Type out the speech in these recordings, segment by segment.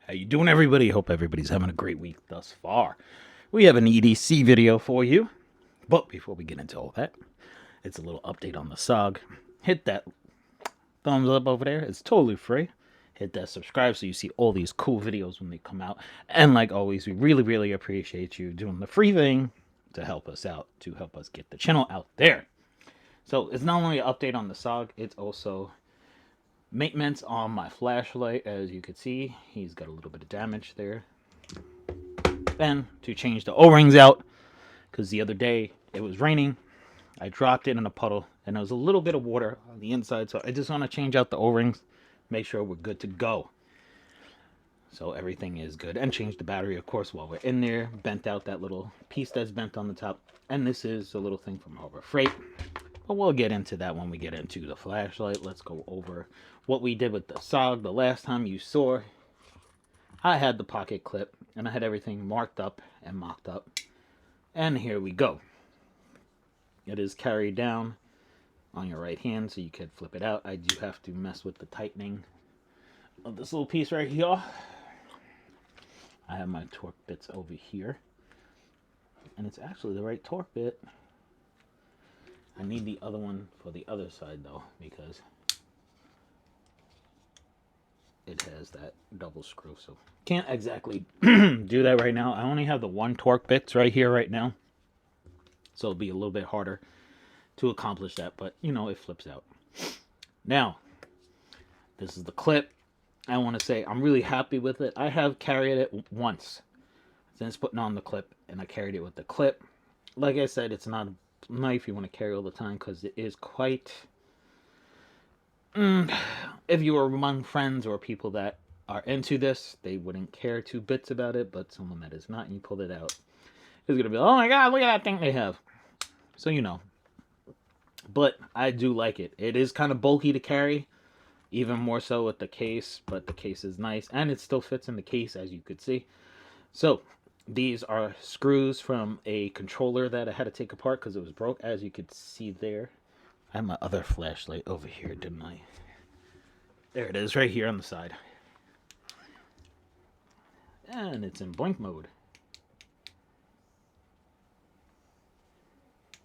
How you doing, everybody? Hope everybody's having a great week thus far. We have an EDC video for you. But before we get into all that, it's a little update on the S.O.G. Hit that thumbs up over there. It's totally free. Hit that subscribe so you see all these cool videos when they come out. And like always, we really appreciate you doing the free thing to help us out, to help us get the channel out there. So it's not only an update on the S.O.G, it's also maintenance on my flashlight. As you can see, he's got a little bit of damage there. Then to change the O-rings out, because the other day it was raining, I dropped it in a puddle and there was a little bit of water on the inside, so I just want to change out the O-rings, make sure we're good to go. So everything is good, and change the battery, of course, while we're in there. Bent out that little piece that's bent on the top, and this is a little thing from Harbor Freight. But we'll get into that when we get into the flashlight. Let's go over what we did with the S.O.G. The last time you saw, I had the pocket clip, and I had everything marked up and mocked up. And here we go. It is carried down on your right hand, so you can flip it out. I do have to mess with the tightening of this little piece right here. I have my torque bits over here, and it's actually the right torque bit. I need the other one for the other side though, because it has that double screw, so can't exactly do that right now. I only have the one torque bits right here right now, so it'll be a little bit harder to accomplish that, but you know, it flips out. Now, this is the clip. I want to say I'm really happy with it. I have carried it once since putting on the clip, and I carried it with the clip. Like I said, it's not a knife you want to carry all the time because it is quite... if you were among friends or people that are into this, they wouldn't care two bits about it, but someone that is not, and you pull it out, is going to be, oh my god, look at that thing they have. So you know. But I do like it. It is kind of bulky to carry, even more so with the case, but the case is nice, and it still fits in the case, as you could see. So these are screws from a controller that I had to take apart because it was broke, as you could see there. I have my other flashlight over here, didn't I? There it is, right here on the side. And it's in blink mode.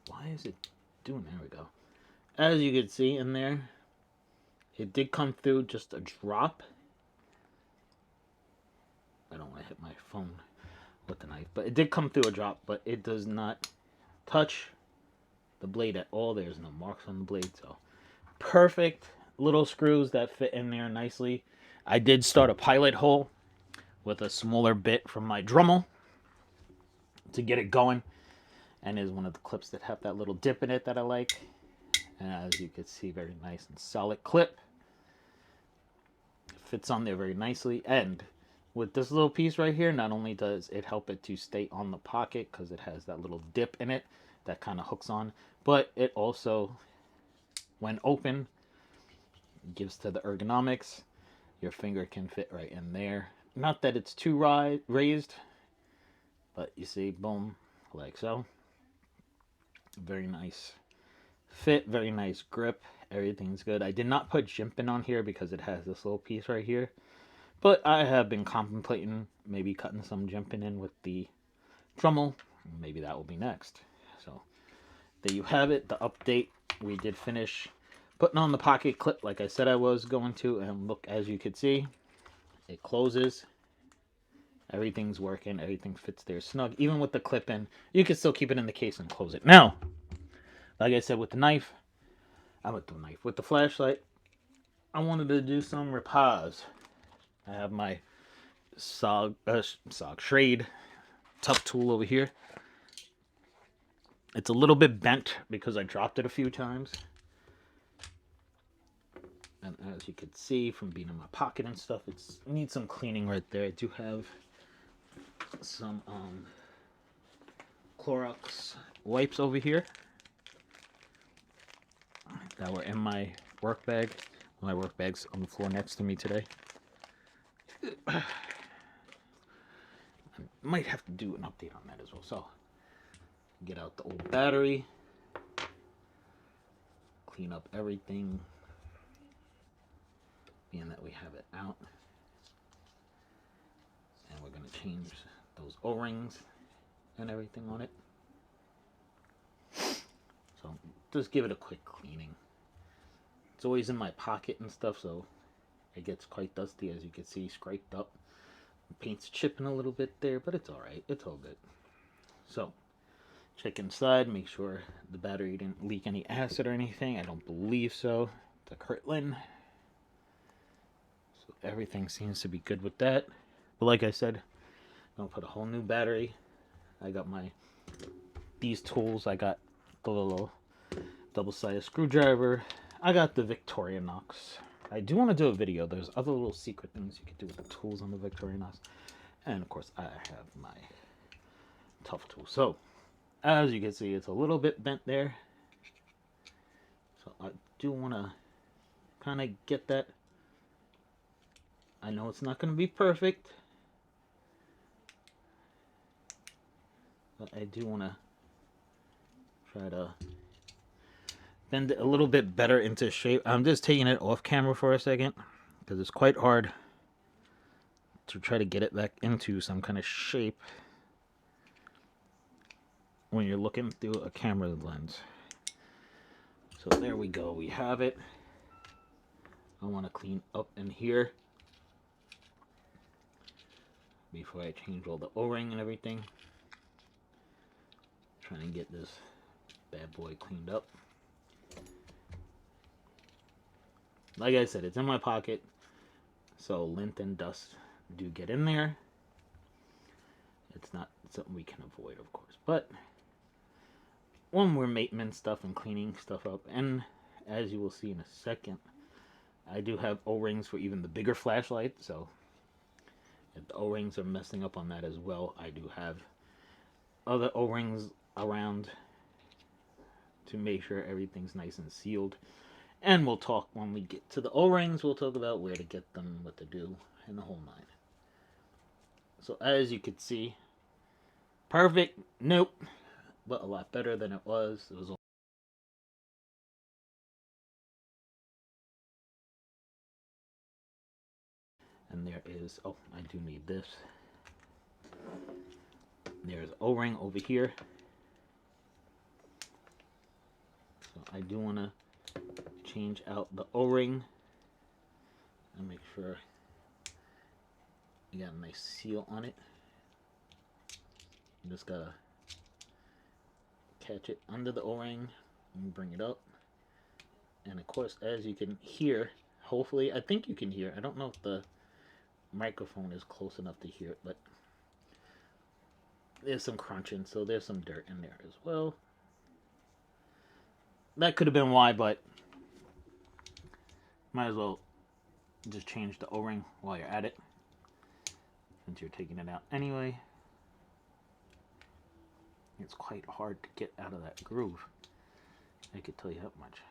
Why is it doing? There we go. As you can see in there, it did come through just a drop. I don't want to hit my phone with the knife, but it did come through a drop, but it does not touch the blade at all. There's no marks on the blade, so perfect little screws that fit in there nicely. I did start a pilot hole with a smaller bit from my Dremel to get it going, and is one of the clips that have that little dip in it that I like. And as you can see, very nice and solid clip. It fits on there very nicely, and with this little piece right here, not only does it help it to stay on the pocket because it has that little dip in it that kind of hooks on, but it also, when open, gives to the ergonomics. Your finger can fit right in there. Not that it's too raised, but you see, boom, like so. Very nice fit, very nice grip. Everything's good. I did not put jimping on here because it has this little piece right here, but I have been contemplating maybe cutting some jimping in with the Dremel. Maybe that will be next. So there you have it, the update. We did finish putting on the pocket clip like I said I was going to, and look, as you can see, it closes. Everything's working. Everything fits there snug. Even with the clip in, you can still keep it in the case and close it. Now, like I said, with the knife, with the flashlight, I wanted to do some repairs. I have my S.O.G Shade tough tool over here. It's a little bit bent because I dropped it a few times. And as you can see from being in my pocket and stuff, it needs some cleaning right there. I do have some Clorox wipes over here that were in my work bag. My work bag's on the floor next to me today. I might have to do an update on that as well. So, get out the old battery, clean up everything, being that we have it out. change those O-rings and everything on it. So just give it a quick cleaning. It's always in my pocket and stuff, so it gets quite dusty, as you can see, scraped up. The paint's chipping a little bit there, but it's alright. It's all good. So check inside, make sure the battery didn't leak any acid or anything. I don't believe so. The Kirtland. So everything seems to be good with that. But like I said, I'm gonna put a whole new battery. I got these tools. I got the little double-sided screwdriver. I got the Victorinox. I do want to do a video. There's other little secret things you can do with the tools on the Victorinox. And of course, I have my tough tool. So, as you can see, it's a little bit bent there. So I do want to kind of get that. I know it's not going to be perfect, but I do want to try to bend it a little bit better into shape. I'm just taking it off camera for a second because it's quite hard to try to get it back into some kind of shape when you're looking through a camera lens. So there we go, we have it. I want to clean up in here before I change all the O-ring and everything. Trying to get this bad boy cleaned up. Like I said, it's in my pocket, so lint and dust do get in there. It's not something we can avoid, of course, but when we're maintenance stuff and cleaning stuff up, and as you will see in a second, I do have O-rings for even the bigger flashlight, so if the O-rings are messing up on that as well, I do have other O-rings around to make sure everything's nice and sealed. And we'll talk when we get to the O-rings. We'll talk about where to get them, what to do, and the whole nine. So as you can see, perfect, nope, but a lot better than it was. It was all and there is, oh, I do need this. There's O-ring over here. So I do want to change out the O-ring and make sure you got a nice seal on it. You just gotta catch it under the O-ring and bring it up. And of course, as you can hear, hopefully, I think you can hear. I don't know if the microphone is close enough to hear it, but there's some crunching, so there's some dirt in there as well. That could have been why, but might as well just change the O-ring while you're at it, since you're taking it out anyway. It's quite hard to get out of that groove, I could tell you that much.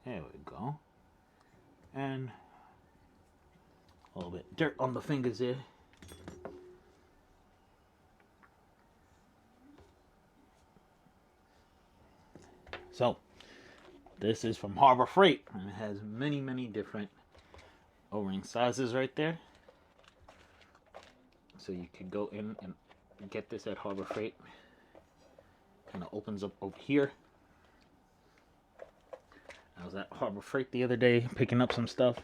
There we go. And a little bit dirt on the fingers there. So this is from Harbor Freight, and it has many, many different O-ring sizes right there. So you could go in and get this at Harbor Freight. Kind of opens up over here. I was at Harbor Freight the other day picking up some stuff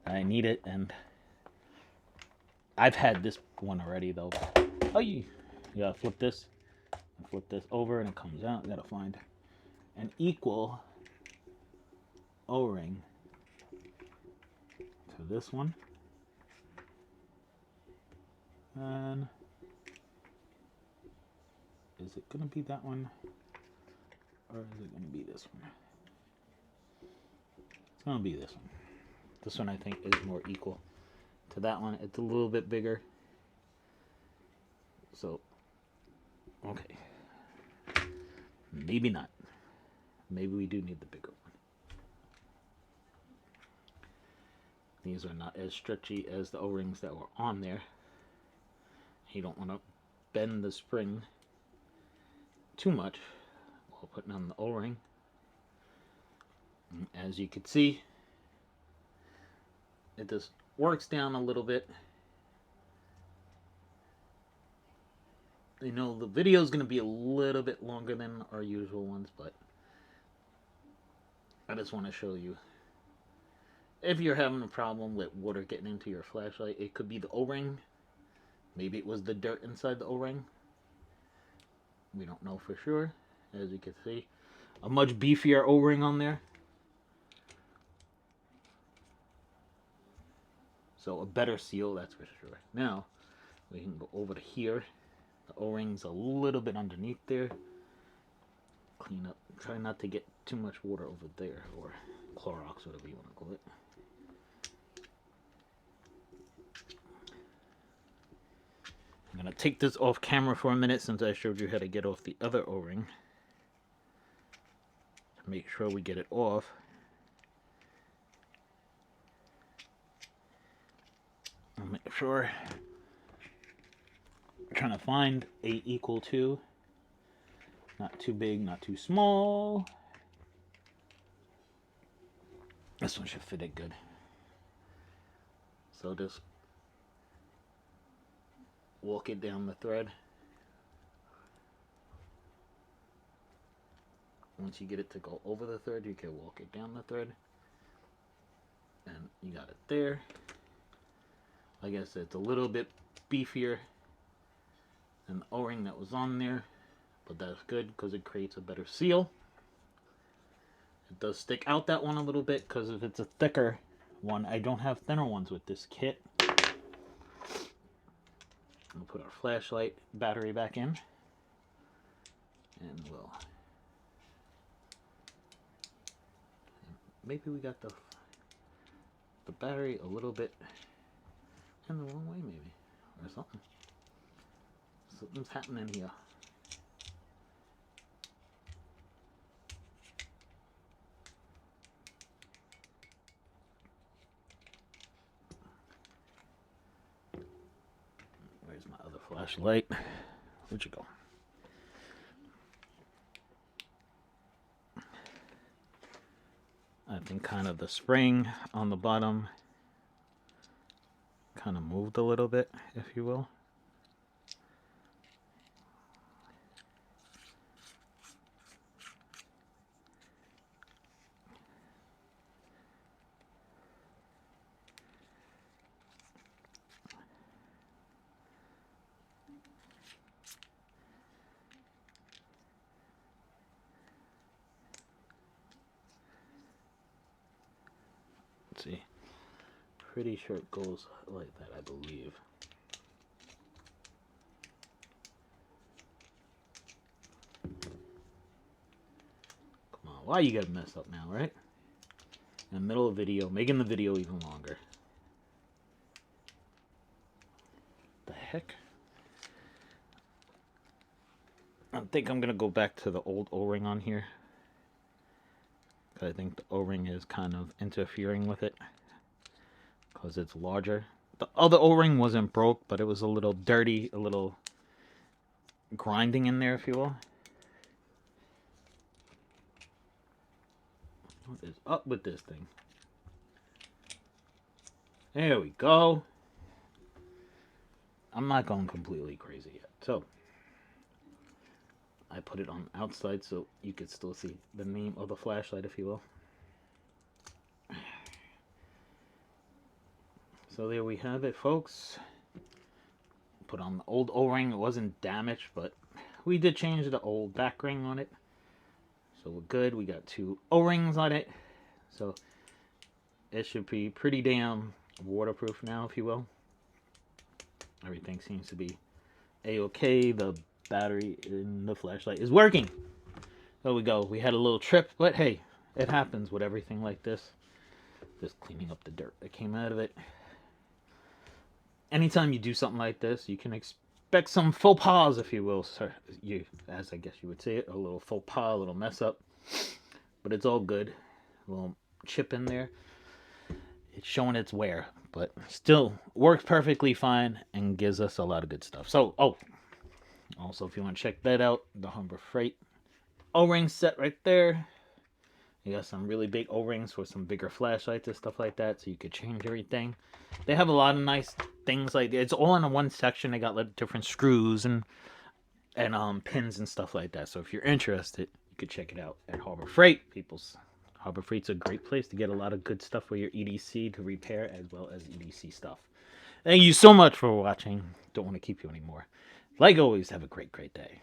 I needed, and I've had this one already though. Oh, you gotta flip this over and it comes out. You gotta find an equal O-ring to this one, and is it gonna be that one or is it gonna be this one? It's gonna be this one. This one I think is more equal to that one. It's a little bit bigger, so okay, maybe not. Maybe we do need the bigger one. These are not as stretchy as the O-rings that were on there. You don't want to bend the spring too much while putting on the O-ring. As you can see, it just works down a little bit. I know the video is going to be a little bit longer than our usual ones, but I just want to show you. If you're having a problem with water getting into your flashlight, it could be the O-ring. Maybe it was the dirt inside the O-ring. We don't know for sure. As you can see, a much beefier O-ring on there. So a better seal, that's for sure. Now, we can go over to here. The O-ring's a little bit underneath there. Clean up. Try not to get too much water over there, or Clorox, whatever you want to call it. I'm going to take this off camera for a minute since I showed you how to get off the other O-ring. Make sure we get it off. I'll make sure. I'm trying to find A equal to. Not too big, not too small. This one should fit it good. So just walk it down the thread. Once you get it to go over the thread, you can walk it down the thread. And you got it there. Like I said, it's a little bit beefier than the O-ring that was on there, but that's good because it creates a better seal. It does stick out that one a little bit because if it's a thicker one, I don't have thinner ones with this kit. We'll put our flashlight battery back in, and we'll maybe we got the battery a little bit in the wrong way, maybe, or something. Something's happening here. Where's my other flashlight? Where'd you go? I think kind of the spring on the bottom kind of moved a little bit, if you will. Let's see. Pretty sure it goes like that, I believe. Come on, why you gotta mess up now, right? In the middle of video, making the video even longer. The heck? I think I'm gonna go back to the old O-ring on here. I think the O-ring is kind of interfering with it because it's larger. The other O-ring wasn't broke, but it was a little dirty, a little grinding in there, if you will. What is up with this thing? There we go. I'm not going completely crazy yet. So I put it on the outside so you could still see the name of the flashlight, if you will. So there we have it, folks. Put on the old O-ring. It wasn't damaged, but we did change the old back ring on it. So we're good. We got 2 O-rings on it. So it should be pretty damn waterproof now, if you will. Everything seems to be A-okay. The battery in the flashlight is working. There we go. We had a little trip, but hey, it happens with everything like this. Just cleaning up the dirt that came out of it. Anytime you do something like this, you can expect some faux pas, if you will, sir. As I guess you would say it, a little faux pas, a little mess up. But it's all good. A little chip in there. It's showing its wear, but still works perfectly fine and gives us a lot of good stuff. So, also if you want to check that out, the Humber Freight O-ring set right there. You got some really big O-rings for some bigger flashlights and stuff like that, so you could change everything. They have a lot of nice things like it's all in one section. They got like different screws and pins and stuff like that. So if you're interested, you could check it out at Harbor Freight. People's Harbor Freight's a great place to get a lot of good stuff for your EDC to repair as well as EDC stuff. Thank you so much for watching. Don't want to keep you anymore. Like always, have a great day.